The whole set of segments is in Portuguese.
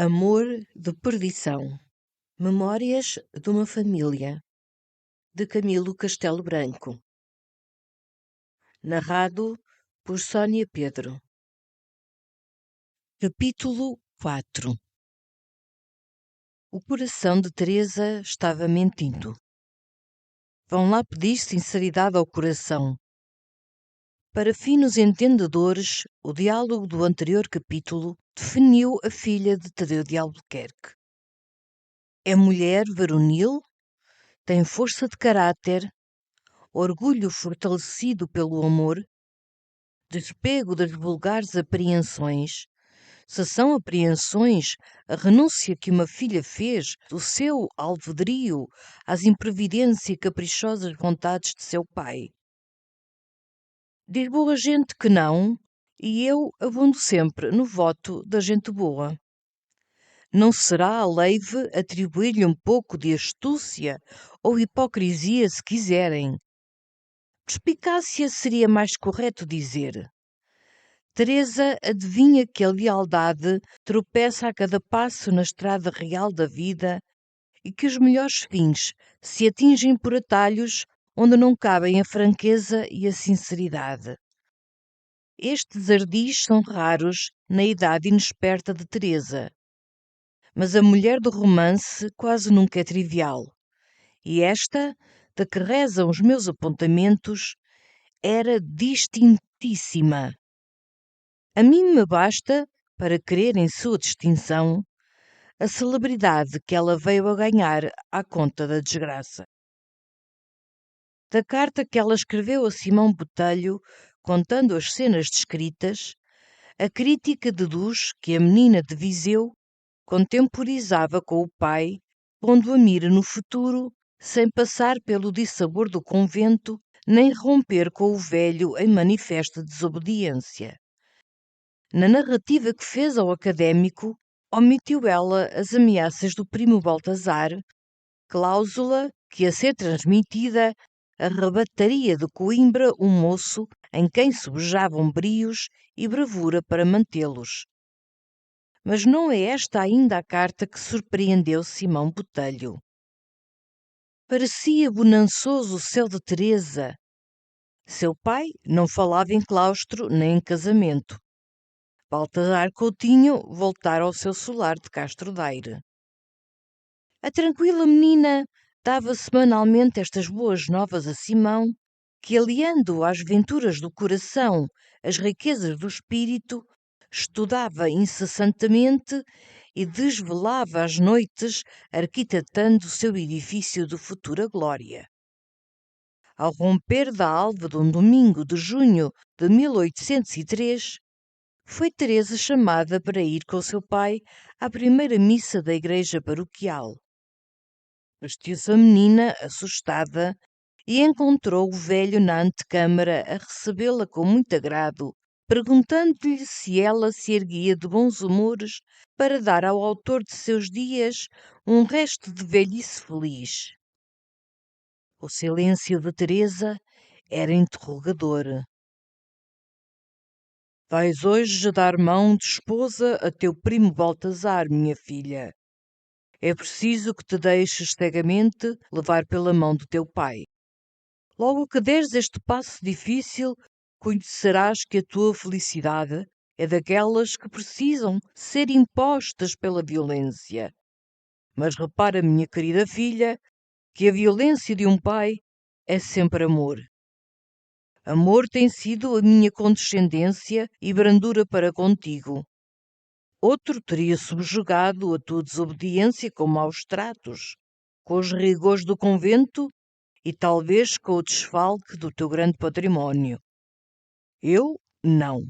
Amor de perdição. Memórias de uma família, de Camilo Castelo Branco. Narrado por Sónia Pedro. Capítulo 4. O coração de Teresa estava mentindo. Vão lá pedir sinceridade ao coração. Para finos entendedores, o diálogo do anterior capítulo definiu a filha de Tadeu de Albuquerque. É mulher varonil, tem força de caráter, orgulho fortalecido pelo amor, despego das vulgares apreensões. Se são apreensões, a renúncia que uma filha fez do seu alvedrio às imprevidência e caprichosas vontades de seu pai. Diz boa gente que não, e eu abundo sempre no voto da gente boa. Não será a leive atribuir-lhe um pouco de astúcia ou hipocrisia, se quiserem. Perspicácia seria mais correto dizer. Teresa adivinha que a lealdade tropeça a cada passo na estrada real da vida e que os melhores fins se atingem por atalhos onde não cabem a franqueza e a sinceridade. Estes ardis são raros na idade inexperta de Teresa, mas a mulher do romance quase nunca é trivial, e esta, de que rezam os meus apontamentos, era distintíssima. A mim me basta, para crer em sua distinção, a celebridade que ela veio a ganhar à conta da desgraça. Da carta que ela escreveu a Simão Botelho, contando as cenas descritas, a crítica deduz que a menina de Viseu contemporizava com o pai, pondo a mira no futuro, sem passar pelo dissabor do convento, nem romper com o velho em manifesta desobediência. Na narrativa que fez ao académico, omitiu ela as ameaças do primo Baltazar, cláusula que, a ser transmitida, arrebataria de Coimbra um moço em quem sobejavam brios e bravura para mantê-los. Mas não é esta ainda a carta que surpreendeu Simão Botelho. Parecia bonançoso o céu de Teresa. Seu pai não falava em claustro nem em casamento. Baltazar Coutinho voltara ao seu solar de Castro Daire. A tranquila menina dava semanalmente estas boas novas a Simão, que, aliando às venturas do coração as riquezas do espírito, estudava incessantemente e desvelava às noites, arquitetando o seu edifício de futura glória. Ao romper da alva de um domingo de junho de 1803, foi Teresa chamada para ir com seu pai à primeira missa da igreja paroquial. Vestiu-se a menina, assustada, e encontrou o velho na antecâmara a recebê-la com muito agrado, perguntando-lhe se ela se erguia de bons humores para dar ao autor de seus dias um resto de velhice feliz. O silêncio de Teresa era interrogador. Vais hoje dar mão de esposa a teu primo Baltazar, minha filha. É preciso que te deixes cegamente levar pela mão do teu pai. Logo que deres este passo difícil, conhecerás que a tua felicidade é daquelas que precisam ser impostas pela violência. Mas repara, minha querida filha, que a violência de um pai é sempre amor. Amor tem sido a minha condescendência e brandura para contigo. Outro teria subjugado a tua desobediência com maus tratos, com os rigores do convento e talvez com o desfalque do teu grande património. Eu, não.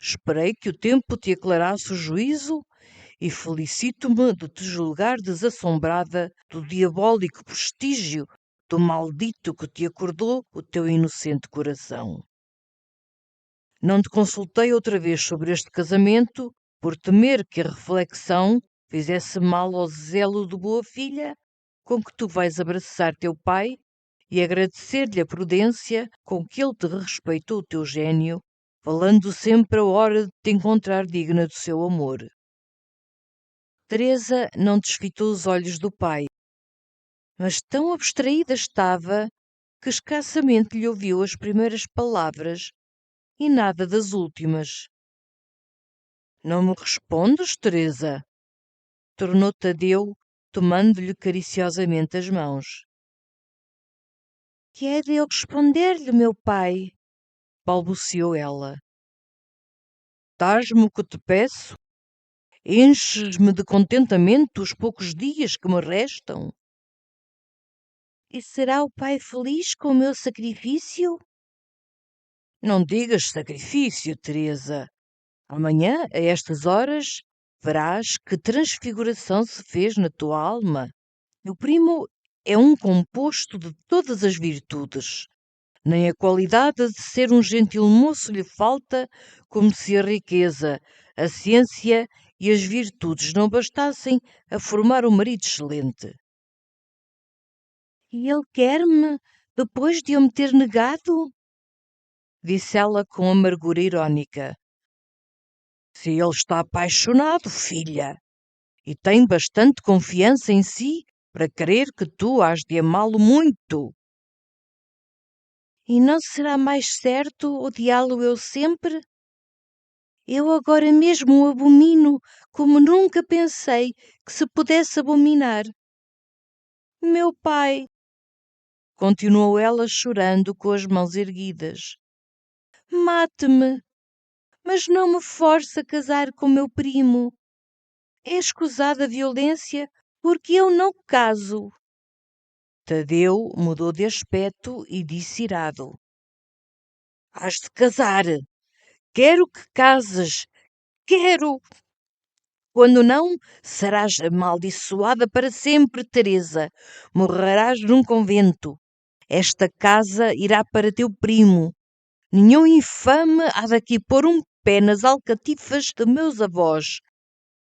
Esperei que o tempo te aclarasse o juízo e felicito-me de te julgar desassombrada do diabólico prestígio do maldito que te acordou o teu inocente coração. Não te consultei outra vez sobre este casamento, por temer que a reflexão fizesse mal ao zelo de boa filha com que tu vais abraçar teu pai e agradecer-lhe a prudência com que ele te respeitou o teu gênio, falando sempre a hora de te encontrar digna do seu amor. Teresa não desfitou os olhos do pai, mas tão abstraída estava que escassamente lhe ouviu as primeiras palavras e nada das últimas. Não me respondes, Teresa? Tornou Tadeu, tomando-lhe cariciosamente as mãos. Que é de eu responder-lhe, meu pai? Balbuciou ela. Dás-me o que te peço? Enches-me de contentamento os poucos dias que me restam? E será o pai feliz com o meu sacrifício? Não digas sacrifício, Teresa. Amanhã, a estas horas, verás que transfiguração se fez na tua alma. O primo é um composto de todas as virtudes. Nem a qualidade de ser um gentil moço lhe falta, como se a riqueza, a ciência e as virtudes não bastassem a formar um marido excelente. E ele quer-me depois de eu me ter negado? Disse ela com amargura irónica. Se ele está apaixonado, filha, e tem bastante confiança em si para crer que tu has de amá-lo muito. E não será mais certo odiá-lo eu sempre? Eu agora mesmo o abomino como nunca pensei que se pudesse abominar. Meu pai, continuou ela chorando com as mãos erguidas, mate-me, mas não me force a casar com meu primo. É escusada a violência porque eu não caso. Tadeu mudou de aspecto e disse irado. Hás de casar. Quero que cases. Quero. Quando não, serás amaldiçoada para sempre, Teresa. Morrerás num convento. Esta casa irá para teu primo. Nenhum infame há daqui pôr um pé nas alcatifas de meus avós.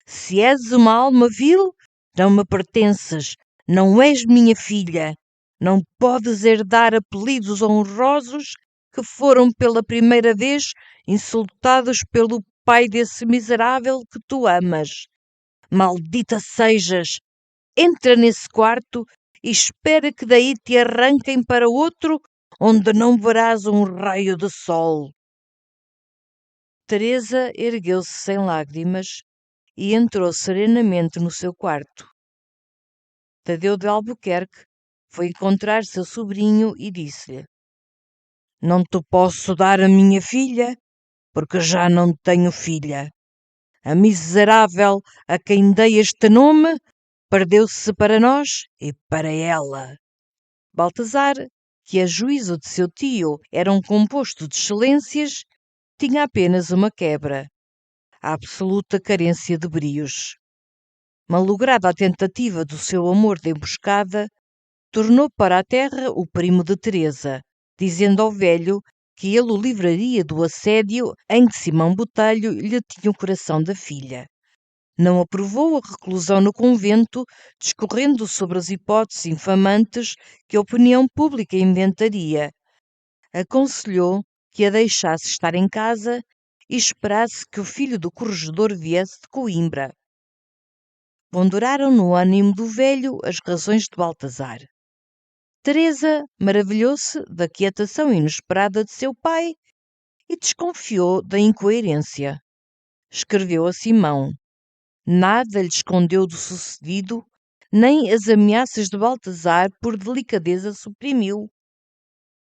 Se és uma alma vil, não me pertences. Não és minha filha. Não podes herdar apelidos honrosos que foram pela primeira vez insultados pelo pai desse miserável que tu amas. Maldita sejas! Entra nesse quarto e espera que daí te arranquem para outro onde não verás um raio de sol. Teresa ergueu-se sem lágrimas e entrou serenamente no seu quarto. Tadeu de Albuquerque foi encontrar seu sobrinho e disse-lhe: Não te posso dar a minha filha, porque já não tenho filha. A miserável a quem dei este nome perdeu-se para nós e para ela. Baltazar, que a juízo de seu tio era um composto de excelências, tinha apenas uma quebra: a absoluta carência de brios. Malograda a tentativa do seu amor de emboscada, tornou para a terra o primo de Teresa, dizendo ao velho que ele o livraria do assédio em que Simão Botelho lhe tinha o coração da filha. Não aprovou a reclusão no convento, discorrendo sobre as hipóteses infamantes que a opinião pública inventaria. Aconselhou que a deixasse estar em casa e esperasse que o filho do corregedor viesse de Coimbra. Ponderaram no ânimo do velho as razões de Baltazar. Teresa maravilhou-se da quietação inesperada de seu pai e desconfiou da incoerência. Escreveu a Simão. Nada lhe escondeu do sucedido, nem as ameaças de Baltazar por delicadeza suprimiu.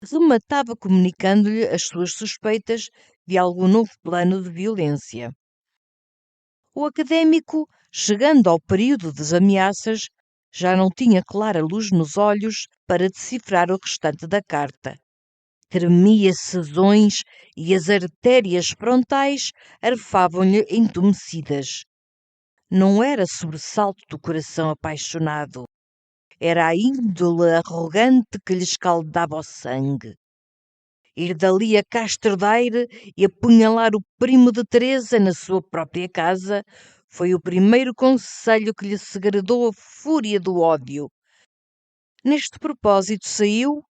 Rematava comunicando-lhe as suas suspeitas de algum novo plano de violência. O académico, chegando ao período das ameaças, já não tinha clara luz nos olhos para decifrar o restante da carta. Tremia sesões e as artérias frontais arfavam-lhe entumecidas. Não era sobressalto do coração apaixonado, era a índole arrogante que lhe escaldava o sangue. Ir dali a Castro Daire e apunhalar o primo de Teresa na sua própria casa foi o primeiro conselho que lhe segredou a fúria do ódio. Neste propósito saiu,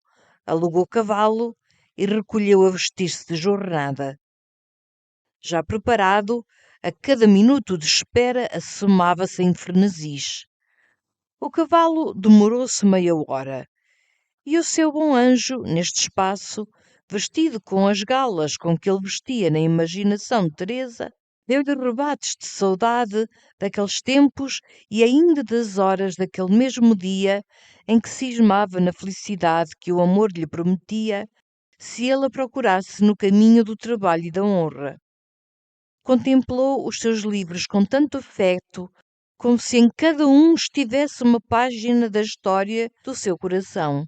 alugou cavalo e recolheu a vestir-se de jornada. Já preparado, A cada minuto de espera assomava-se em frenesis. O cavalo demorou-se meia hora, e o seu bom anjo, neste espaço, vestido com as galas com que ele vestia na imaginação de Teresa, deu-lhe rebates de saudade daqueles tempos e ainda das horas daquele mesmo dia em que cismava na felicidade que o amor lhe prometia se ele a procurasse no caminho do trabalho e da honra. Contemplou os seus livros com tanto afeto, como se em cada um estivesse uma página da história do seu coração.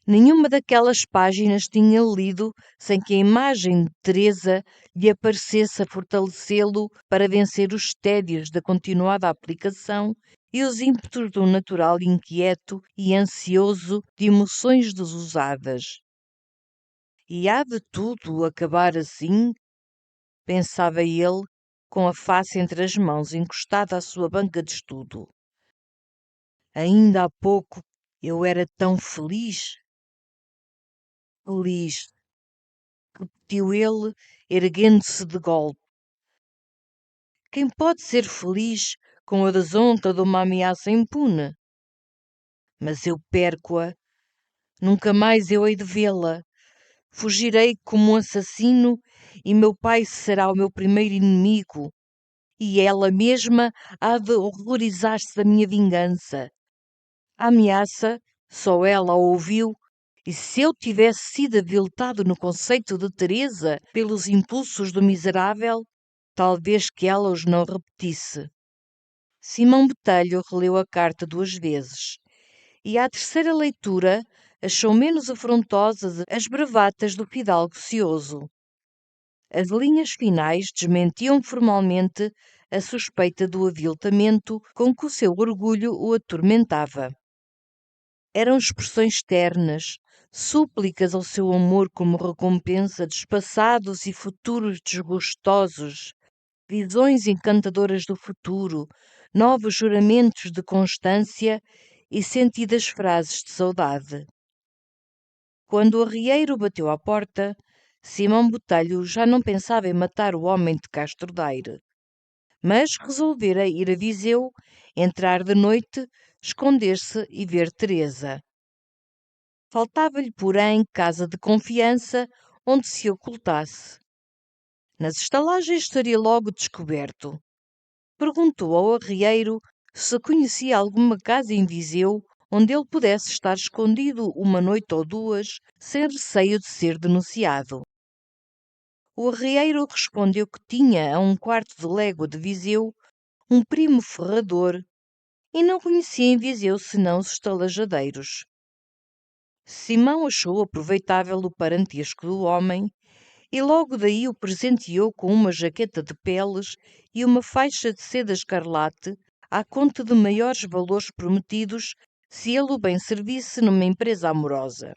Nenhuma daquelas páginas tinha lido sem que a imagem de Teresa lhe aparecesse a fortalecê-lo para vencer os tédios da continuada aplicação e os ímpetos do natural inquieto e ansioso de emoções desusadas. E há de tudo acabar assim? Pensava ele, com a face entre as mãos encostada à sua banca de estudo. Ainda há pouco eu era tão feliz. Feliz, repetiu ele, erguendo-se de golpe. Quem pode ser feliz com a desonra de uma ameaça impune? Mas eu perco-a, nunca mais eu hei de vê-la. Fugirei como um assassino e meu pai será o meu primeiro inimigo, e ela mesma há de horrorizar-se da minha vingança. A ameaça, só ela a ouviu, e se eu tivesse sido aviltado no conceito de Teresa pelos impulsos do miserável, talvez que ela os não repetisse. Simão Botelho releu a carta 2 vezes, e à terceira leitura achou menos afrontosas as bravatas do fidalgo cioso. As linhas finais desmentiam formalmente a suspeita do aviltamento com que o seu orgulho o atormentava. Eram expressões ternas, súplicas ao seu amor como recompensa dos passados e futuros desgostosos, visões encantadoras do futuro, novos juramentos de constância e sentidas frases de saudade. Quando o arrieiro bateu à porta, Simão Botelho já não pensava em matar o homem de Castro Daire, mas resolvera ir a Viseu, entrar de noite, esconder-se e ver Teresa. Faltava-lhe, porém, casa de confiança onde se ocultasse. Nas estalagens estaria logo descoberto. Perguntou ao arrieiro se conhecia alguma casa em Viseu onde ele pudesse estar escondido uma noite ou duas, sem receio de ser denunciado. O arrieiro respondeu que tinha a 1/4 de légua de Viseu um primo ferrador e não conhecia em Viseu senão os estalajadeiros. Simão achou aproveitável o parentesco do homem e logo daí o presenteou com uma jaqueta de peles e uma faixa de seda escarlate à conta de maiores valores prometidos se ele o bem servisse numa empresa amorosa.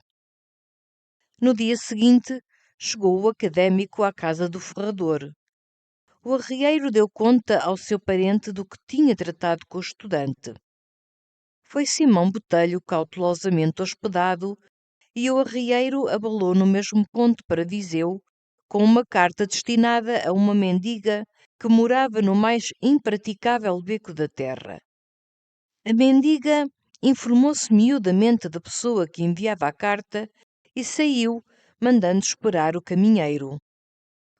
No dia seguinte, chegou o académico à casa do ferrador. O arrieiro deu conta ao seu parente do que tinha tratado com o estudante. Foi Simão Botelho cautelosamente hospedado e o arrieiro abalou no mesmo ponto para Viseu, com uma carta destinada a uma mendiga que morava no mais impraticável beco da terra. A mendiga informou-se miudamente da pessoa que enviava a carta e saiu, mandando esperar o caminheiro.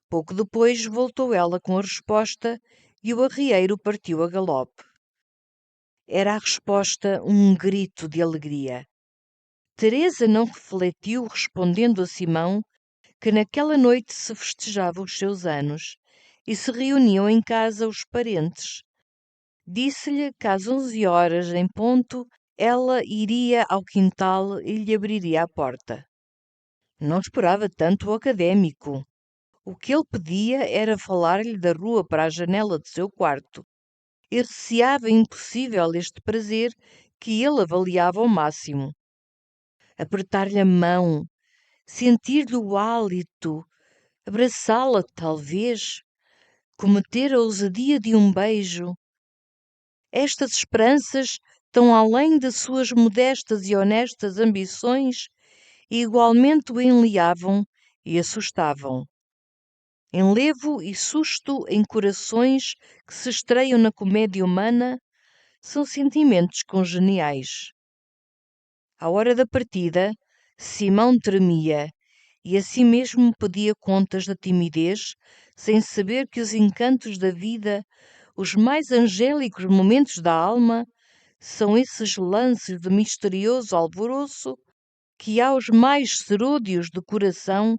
Pouco depois voltou ela com a resposta e o arrieiro partiu a galope. Era a resposta um grito de alegria. Teresa não refletiu, respondendo a Simão, que naquela noite se festejavam os seus anos e se reuniam em casa os parentes. Disse-lhe que às 11 horas em ponto ela iria ao quintal e lhe abriria a porta. Não esperava tanto o académico. O que ele pedia era falar-lhe da rua para a janela do seu quarto. E receava impossível este prazer que ele avaliava ao máximo. Apertar-lhe a mão, sentir-lhe o hálito, abraçá-la, talvez, cometer a ousadia de um beijo. Estas esperanças, tão além de suas modestas e honestas ambições, igualmente o enleavam e assustavam. Enlevo e susto em corações que se estreiam na comédia humana são sentimentos congeniais. À hora da partida, Simão tremia e a si mesmo pedia contas da timidez, sem saber que os encantos da vida, os mais angélicos momentos da alma, são esses lances de misterioso alvoroço que aos mais serôdios do coração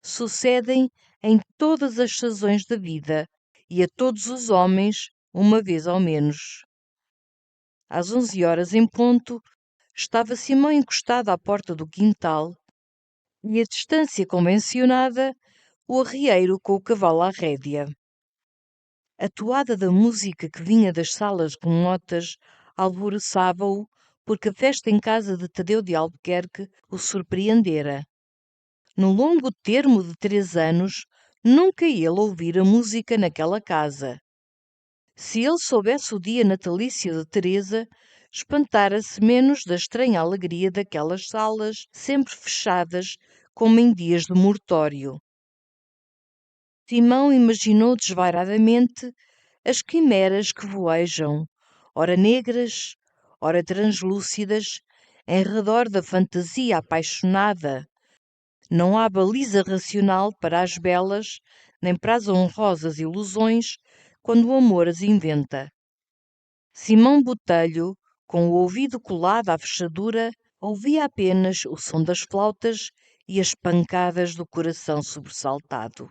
sucedem em todas as sazões da vida e a todos os homens, uma vez ao menos. Às 11 horas em ponto, estava Simão encostado à porta do quintal e a distância convencionada, o arrieiro com o cavalo à rédea. A toada da música que vinha das salas remotas alvoroçava-o, porque a festa em casa de Tadeu de Albuquerque o surpreendera. No longo termo de 3 anos, nunca ele ouvira música naquela casa. Se ele soubesse o dia natalício de Teresa, espantara-se menos da estranha alegria daquelas salas sempre fechadas, como em dias de mortório. Simão imaginou desvairadamente as quimeras que voejam, ora negras, ora translúcidas, em redor da fantasia apaixonada. Não há baliza racional para as belas, nem para as honrosas ilusões, quando o amor as inventa. Simão Botelho, com o ouvido colado à fechadura, ouvia apenas o som das flautas e as pancadas do coração sobressaltado.